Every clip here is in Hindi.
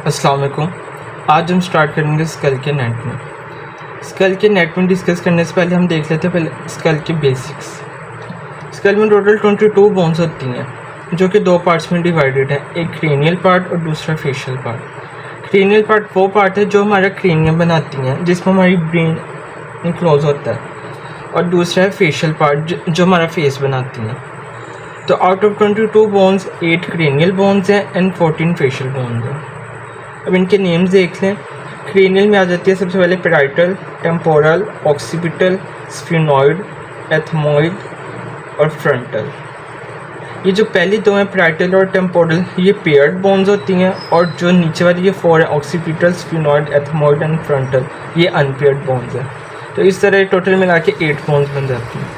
अस्सलाम वालेकुम। आज हम स्टार्ट करेंगे स्कल के नेट में। स्कल के नेट में डिस्कस करने से पहले हम देख लेते हैं पहले स्कल की बेसिक्स। स्कल में टोटल 22 बोन्स होती हैं जो कि दो पार्ट्स में डिवाइडेड है, एक क्रेनियल पार्ट और दूसरा फेशियल पार्ट। क्रेनियल पार्ट वो पार्ट है जो हमारा क्रेनियम बनाती हैं, जिसमें हमारी ब्रेन इनक्लोज होता है, और दूसरा है फेशियल पार्ट जो हमारा फेस बनाती हैं। तो out of 22 bones 8 cranial bones हैं एंड 14 फेशियल बोन्स हैं। अब इनके नेम्स देख लें। क्रेनियल में आ जाती है सबसे पहले parietal, temporal, occipital, sphenoid, ethmoid और फ्रंटल। ये जो पहली दो हैं पैराइटल और टेम्पोरल, ये पेयर्ड बोन्स होती हैं, और जो नीचे वाली ये 4 है occipital, sphenoid, ethmoid and frontal, ये अनपेयर्ड बोन्स हैं। तो इस तरह टोटल मिला के 8 बोन्स बन जाती हैं।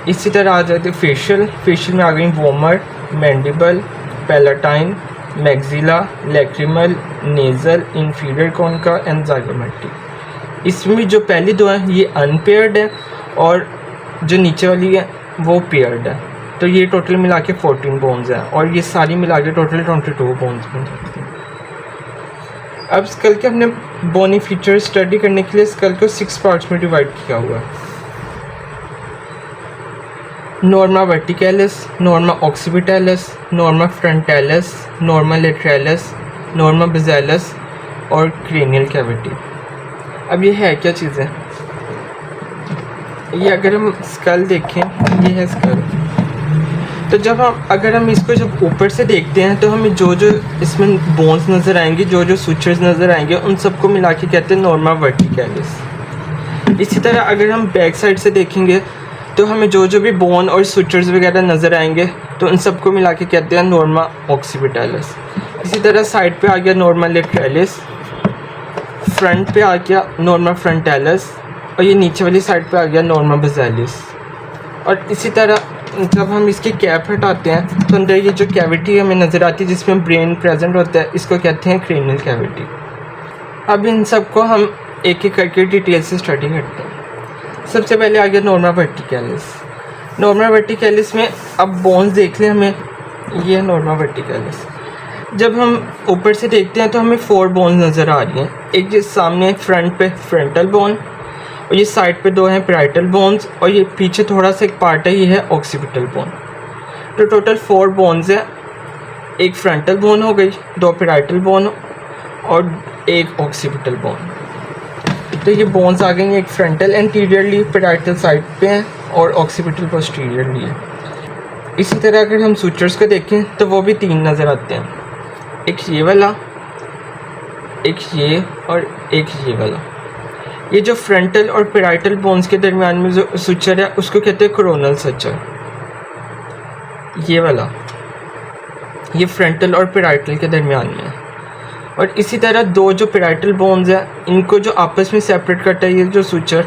इसी तरह आ जाती है फेशियल। फेशियल में आ गई vomer, mandible, palatine, maxilla, lacrimal, nasal, inferior concha and zygomatic. इसमें जो पहली दो हैं ये अनपेयर्ड है और जो नीचे वाली है वो पेयर्ड है। तो ये टोटल मिला के 14 बोन्स हैं और ये सारी मिला के टोटल 22 बोन्स बन जाती हैं। अब स्कल के हमने बोनी फीचर स्टडी करने के लिए स्कल को 6 पार्ट्स में डिवाइड किया हुआ है। Norma verticalis, norma occipitalis, norma frontalis, norma lateralis, norma basalis और क्रेनियल कैविटी। अब ये है क्या चीज़ें? ये अगर हम स्कल देखें, ये है स्कल। तो अगर हम इसको जब ऊपर से देखते हैं तो हमें जो जो इसमें बोन्स नज़र आएंगे, जो जो सूचर्स नज़र आएंगे, उन सबको मिला के कहते हैं नॉर्मा वर्टिकैलिस। इसी तरह अगर हम बैक साइड से देखेंगे तो हमें जो जो भी बोन और सूचर्स वगैरह नज़र आएंगे तो उन सबको मिला के कहते हैं नॉर्मा ऑक्सीपिटैलिस। इसी तरह साइड पे आ गया नॉर्मा लेटरैलिस, फ्रंट पे आ गया नॉर्मा फ्रंटैलिस, और ये नीचे वाली साइड पे आ गया नॉर्मा बेज़ैलिस। और इसी तरह जब हम इसकी कैप हटाते हैं तो अंदर ये जो कैविटी हमें नज़र आती है जिसमें ब्रेन प्रेजेंट होता है, इसको कहते हैं क्रेनियल कैविटी। अब इन सबको हम एक एक करके डिटेल से स्टडी करते हैं। सबसे पहले आ गया नॉर्मा वर्टिकैलिस। नॉर्मा वर्टिकैलिस में अब बोन्स देख लें हमें, ये है नॉर्मा वर्टिकैलिस। जब हम ऊपर से देखते हैं तो हमें 4 बोन्स नज़र आ रही हैं। एक जो सामने फ्रंट पे फ्रंटल बोन, और ये साइड पे 2 हैं पैराइटल बोन्स, और ये पीछे थोड़ा सा एक पार्ट है, ये है ऑक्सीपिटल बोन। तो टोटल 4 बोन्स हैं। एक फ्रंटल बोन हो गई, 2 पैराइटल बोन और एक ऑक्सीपिटल बोन। तो ये बोन्स आ गई, एक फ्रंटल एंटीरियरली पैराइटल साइड पे हैं और ऑक्सीपिटल पोस्टीरियरली है। इसी तरह अगर हम सूचर्स को देखें तो वो भी 3 नज़र आते हैं, एक ये वाला, एक ये और एक ये वाला। ये जो फ्रंटल और पैराइटल बोन्स के दरमियान में जो सूचर है उसको कहते हैं कोरोनल सूचर। ये वाला ये फ्रंटल और पैराइटल के दरमियान में है। और इसी तरह 2 जो पैराइटल बोन्स हैं, इनको जो आपस में सेपरेट करता है ये जो सूचर,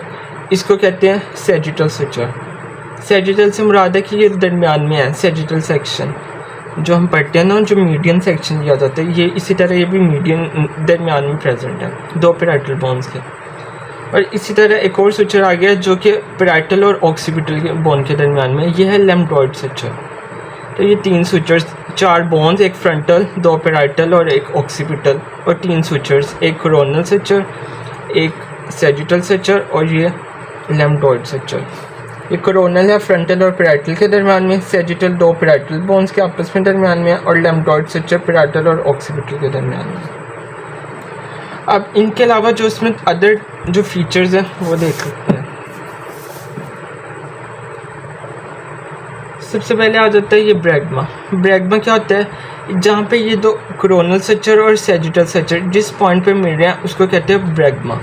इसको कहते हैं सैजिटल सूचर। सैजिटल से मुराद है कि ये दरमियान में है, सैजिटल सेक्शन जो हम पढ़ते हैं ना, जो मीडियन सेक्शन लिया जाता है, ये इसी तरह ये भी मीडियन दरमियान में प्रेजेंट है 2 पैराइटल बोन्स के। और इसी तरह एक और सूचर आ गया जो कि पैराइटल और ऑक्सीपिटल के बोन के दरमियान में, ये है लैम्बडॉइड सूचर। तो ये 3 सूचर्स, 4 बोन्स, एक फ्रंटल, 2 पैराइटल और एक ऑक्सीपिटल, और 3 सूचर्स, एक कोरोनल सूचर, एक सैजिटल सूचर और ये लैम्बडॉइड सूचर। ये कोरोनल है फ्रंटल और पैराइटल के दरमियान में, सैजिटल 2 पैराइटल बोन्स के आपस में दरमियान में, और लैम्बडॉइड सूचर पैराइटल और ऑक्सीपिटल के दरमियान में। अब इनके अलावा जो इसमें अदर जो फीचर्स हैं वो देख सकते हैं। सबसे पहले आ जाता है ये ब्रैगमा। ब्रैगमा क्या होता है? जहाँ पे ये 2 कोरोनल सचर और सैजिटल सचर जिस पॉइंट पे मिल रहे हैं उसको कहते हैं ब्रैगमा।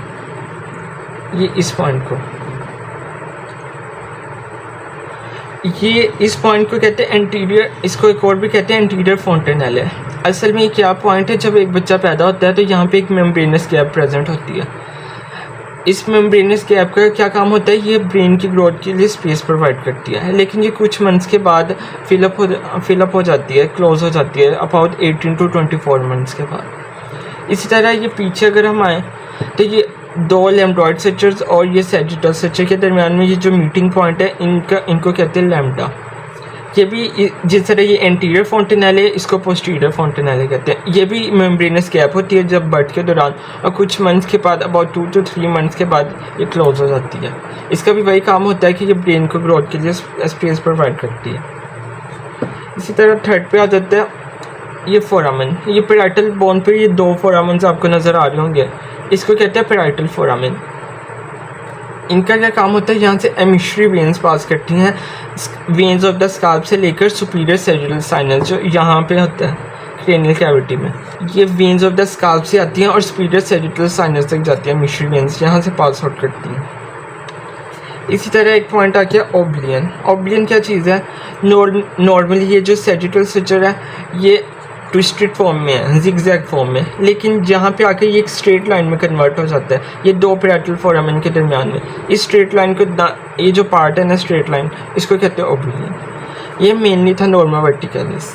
ये इस पॉइंट को, ये इस पॉइंट को कहते हैं एंटीरियर, इसको एक और भी कहते हैं एंटीरियर फोंटेनेल है। असल में ये क्या पॉइंट है? जब एक बच्चा पैदा होता है तो यहाँ पे एक मेम्ब्रेनस कैप प्रेजेंट होती है। इस मेम्ब्रेनस कैप का क्या काम होता है? ये ब्रेन की ग्रोथ के लिए स्पेस प्रोवाइड करती है, लेकिन ये कुछ मंथ्स के बाद फिलअप हो जाती है, क्लोज हो जाती है अबाउट 18 to 24 मंथ्स के बाद। इसी तरह ये पीछे अगर हम आएँ तो ये 2 लैम्बडॉइड सचर्स और ये सैजिटल सचर के दरमियान में ये जो मीटिंग पॉइंट है इनको कहते हैं लैम्डा। ये भी जिस तरह ये एंटीरियर फोंटेनेले है, इसको पोस्टीरियर फोंटेनेले कहते हैं। ये भी मेम्ब्रेनस गैप होती है जब बर्थ के दौरान, और कुछ मंथ्स के बाद, अबाउट 2 to 3 मंथ्स के बाद ये क्लोज हो जाती है। इसका भी वही काम होता है कि ये ब्रेन को ग्रोथ के लिए स्पेस प्रोवाइड करती है। इसी तरह थर्ड पे आ जाता है ये फोरामेन। ये पैराइटल बोन पे ये 2 फोरामेन्स आपको नज़र आ रहे होंगे, इसको कहते हैं पैराइटल फोरामेन। इनका क्या काम होता है, यहाँ से एमिशरी वेन्स पास करती हैं, वेन्स ऑफ द स्काल्प से लेकर सुपीरियर सेजुरल साइनस जो यहाँ पे होता है क्रेनियल कैविटी में, ये वेन्स ऑफ द स्काल्प से आती हैं और सुपीरियर सेजुरल साइनस तक जाती है। एमिशरी वेन्स यहाँ से पास आउट करती हैं। इसी तरह एक पॉइंट आ गया ओब्लियन। ओब्लियन क्या चीज़ है, नॉर्मली ये जो सेजिटल स्ट्रक्चर है ये ट्विस्टेड फॉर्म में है, जिगजैग फॉर्म में, लेकिन जहाँ पे आके ये एक स्ट्रेट लाइन में कन्वर्ट हो जाता है, ये 2 पैराइटल फोरामेन के दरमियान में। इस स्ट्रेट लाइन को ये जो पार्ट है ना स्ट्रेट लाइन, इसको कहते हैं ओब्लियन। ये मेनली था नॉर्मा वर्टिकलिस।